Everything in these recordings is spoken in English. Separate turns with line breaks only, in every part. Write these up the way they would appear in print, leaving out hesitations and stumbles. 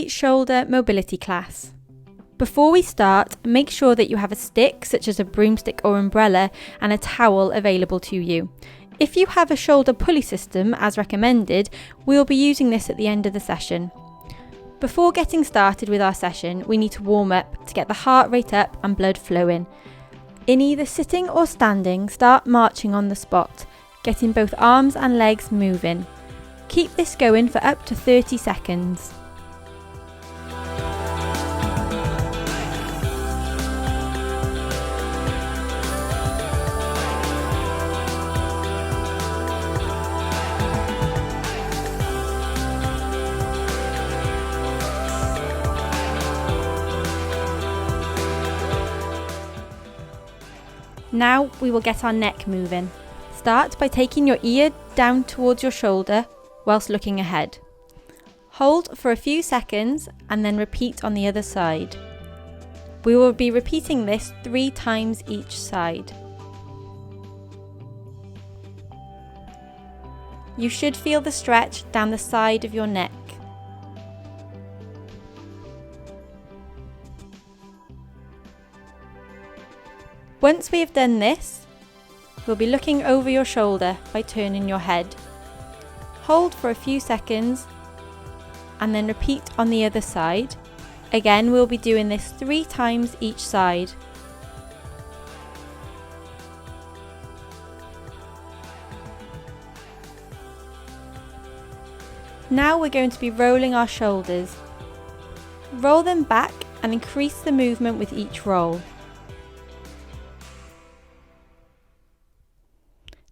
the shoulder mobility class. Before we start, make sure that you have a stick such as a broomstick or umbrella and a towel available to you. If you have a shoulder pulley system as recommended, we will be using this at the end of the session. Before getting started with our session, we need to warm up to get the heart rate up and blood flowing. In either sitting or standing, start marching on the spot, getting both arms and legs moving. Keep this going for up to 30 seconds. Now we will get our neck moving. Start by taking your ear down towards your shoulder whilst looking ahead. Hold for a few seconds and then repeat on the other side. We will be repeating this 3 times each side. You should feel the stretch down the side of your neck. Once we have done this, we'll be looking over your shoulder by turning your head. Hold for a few seconds and then repeat on the other side. Again, we'll be doing this 3 times each side. Now we're going to be rolling our shoulders. Roll them back and increase the movement with each roll.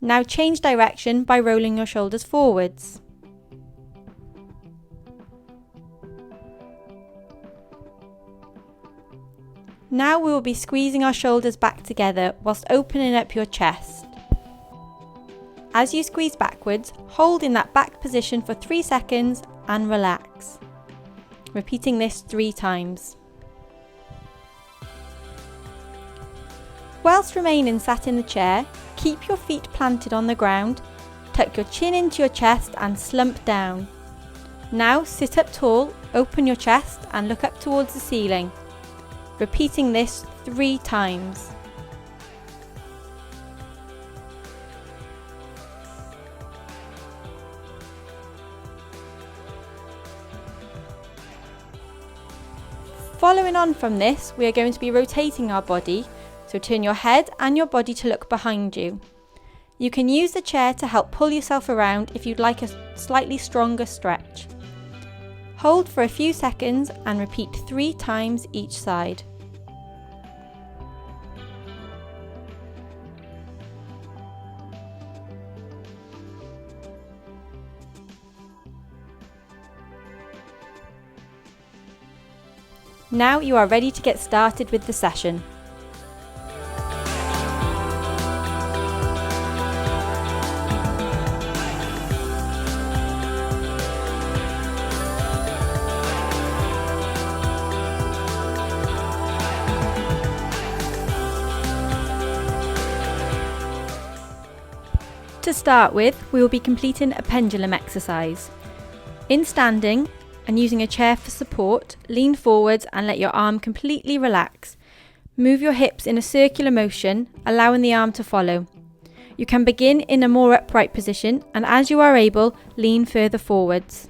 Now change direction by rolling your shoulders forwards. Now we will be squeezing our shoulders back together whilst opening up your chest. As you squeeze backwards, hold in that back position for 3 seconds and relax. Repeating this 3 times. Whilst remaining sat in the chair, keep your feet planted on the ground, tuck your chin into your chest and slump down. Now sit up tall, open your chest and look up towards the ceiling. Repeating this 3 times. Following on from this, we are going to be rotating our body. So turn your head and your body to look behind you. You can use the chair to help pull yourself around if you'd like a slightly stronger stretch. Hold for a few seconds and repeat 3 times each side. Now you are ready to get started with the session. To start with, we will be completing a pendulum exercise. In standing and using a chair for support, lean forwards and let your arm completely relax. Move your hips in a circular motion, allowing the arm to follow. You can begin in a more upright position and as you are able, lean further forwards.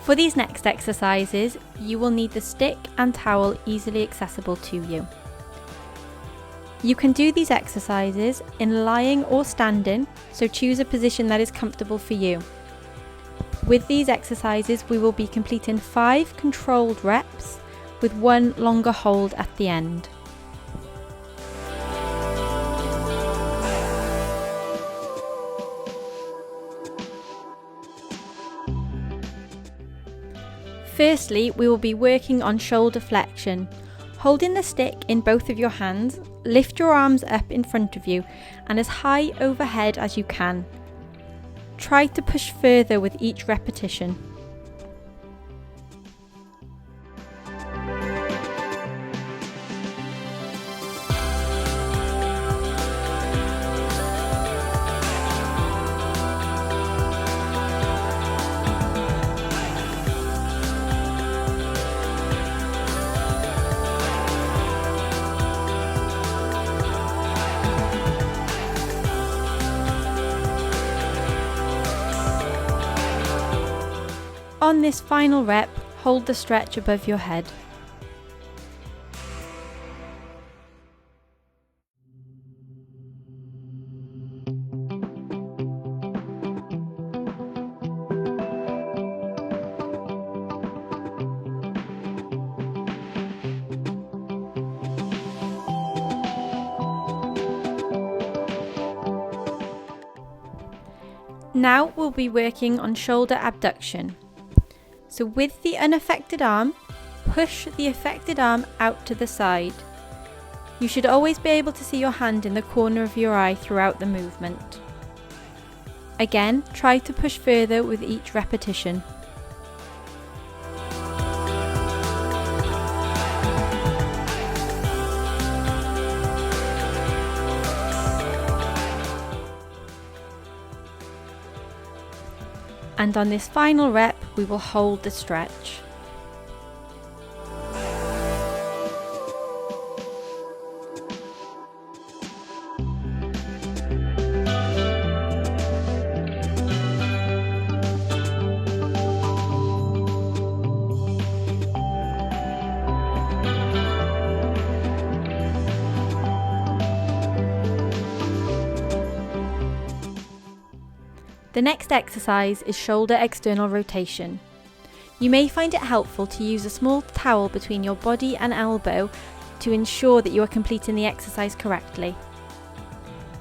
For these next exercises, you will need the stick and towel easily accessible to you. You can do these exercises in lying or standing, so choose a position that is comfortable for you. With these exercises, we will be completing 5 controlled reps with 1 longer hold at the end. Firstly, we will be working on shoulder flexion. Holding the stick in both of your hands, lift your arms up in front of you and as high overhead as you can. Try to push further with each repetition. On this final rep, hold the stretch above your head. Now we'll be working on shoulder abduction. So with the unaffected arm, push the affected arm out to the side. You should always be able to see your hand in the corner of your eye throughout the movement. Again, try to push further with each repetition. And on this final rep, we will hold the stretch. The next exercise is shoulder external rotation. You may find it helpful to use a small towel between your body and elbow to ensure that you are completing the exercise correctly.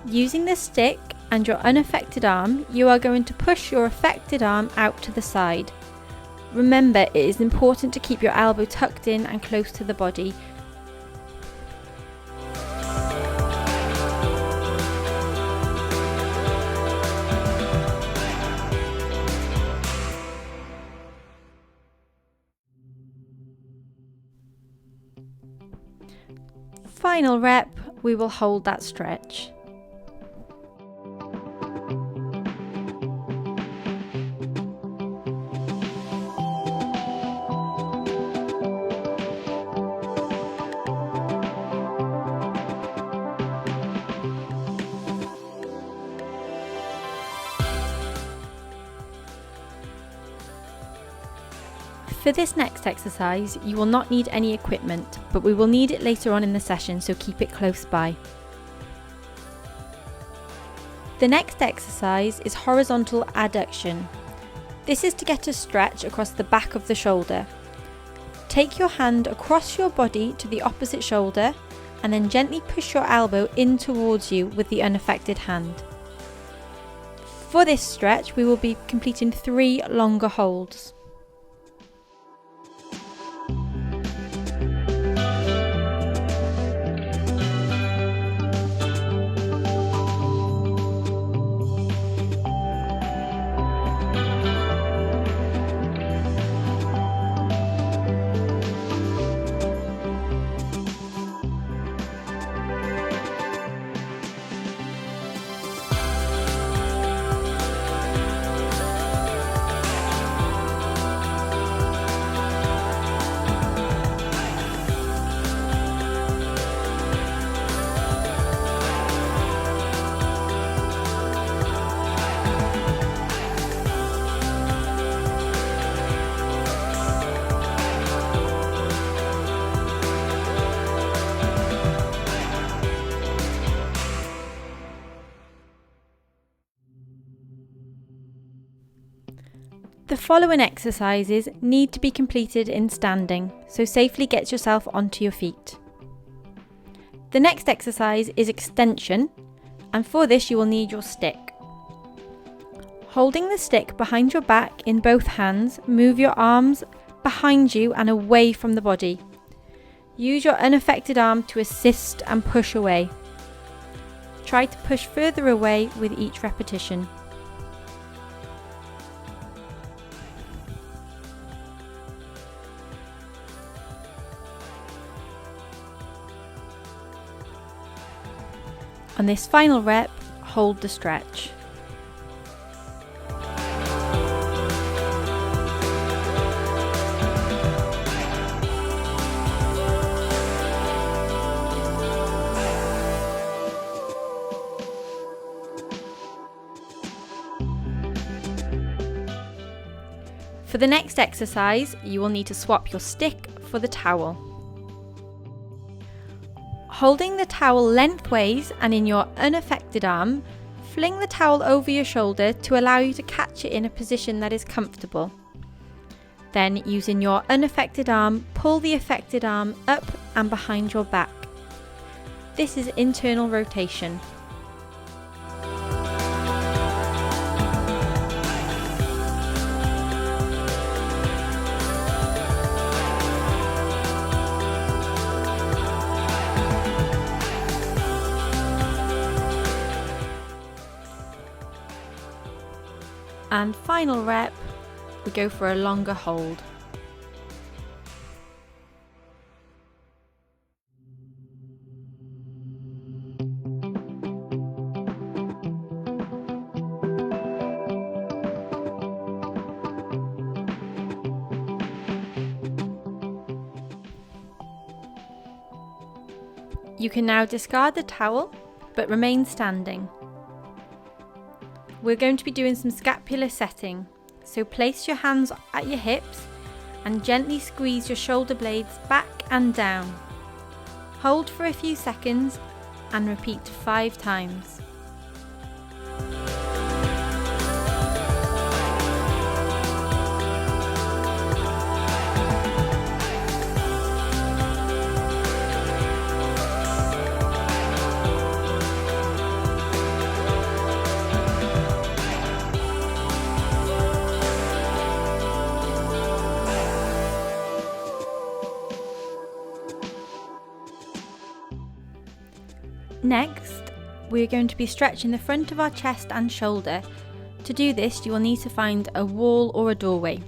Using the stick and your unaffected arm, you are going to push your affected arm out to the side. Remember, it is important to keep your elbow tucked in and close to the body. Final rep, we will hold that stretch. For this next exercise, you will not need any equipment, but we will need it later on in the session, so keep it close by. The next exercise is horizontal adduction. This is to get a stretch across the back of the shoulder. Take your hand across your body to the opposite shoulder and then gently push your elbow in towards you with the unaffected hand. For this stretch, we will be completing 3 longer holds. The following exercises need to be completed in standing, so safely get yourself onto your feet. The next exercise is extension, and for this you will need your stick. Holding the stick behind your back in both hands, move your arms behind you and away from the body. Use your unaffected arm to assist and push away. Try to push further away with each repetition. On this final rep, hold the stretch. For the next exercise, you will need to swap your stick for the towel. Holding the towel lengthways and in your unaffected arm, fling the towel over your shoulder to allow you to catch it in a position that is comfortable. Then, using your unaffected arm, pull the affected arm up and behind your back. This is internal rotation. And final rep, we go for a longer hold. You can now discard the towel, but remain standing. We're going to be doing some scapular setting, so place your hands at your hips and gently squeeze your shoulder blades back and down. Hold for a few seconds and repeat 5 times. Next, we're going to be stretching the front of our chest and shoulder. To do this, you will need to find a wall or a doorway.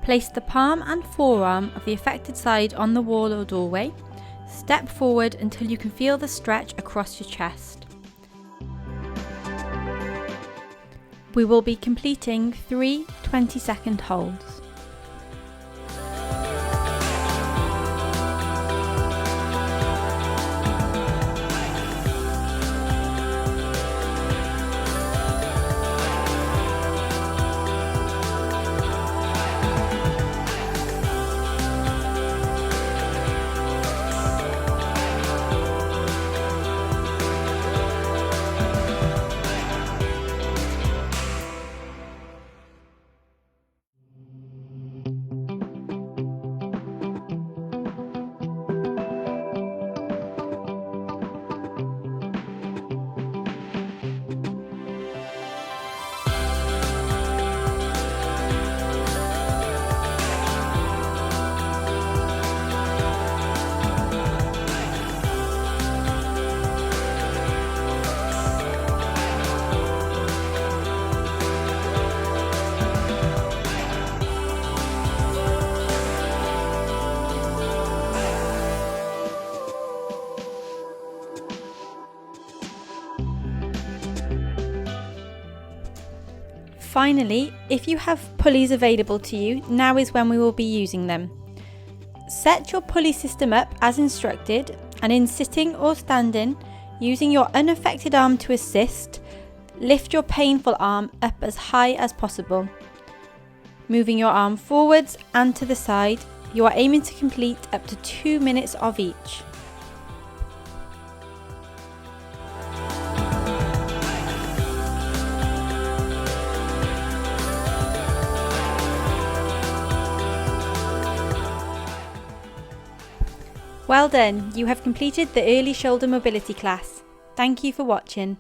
Place the palm and forearm of the affected side on the wall or doorway. Step forward until you can feel the stretch across your chest. We will be completing 3 20-second holds. Finally, if you have pulleys available to you, now is when we will be using them. Set your pulley system up as instructed, and in sitting or standing, using your unaffected arm to assist, lift your painful arm up as high as possible. Moving your arm forwards and to the side, you are aiming to complete up to 2 minutes of each. Well done, you have completed the early shoulder mobility class. Thank you for watching.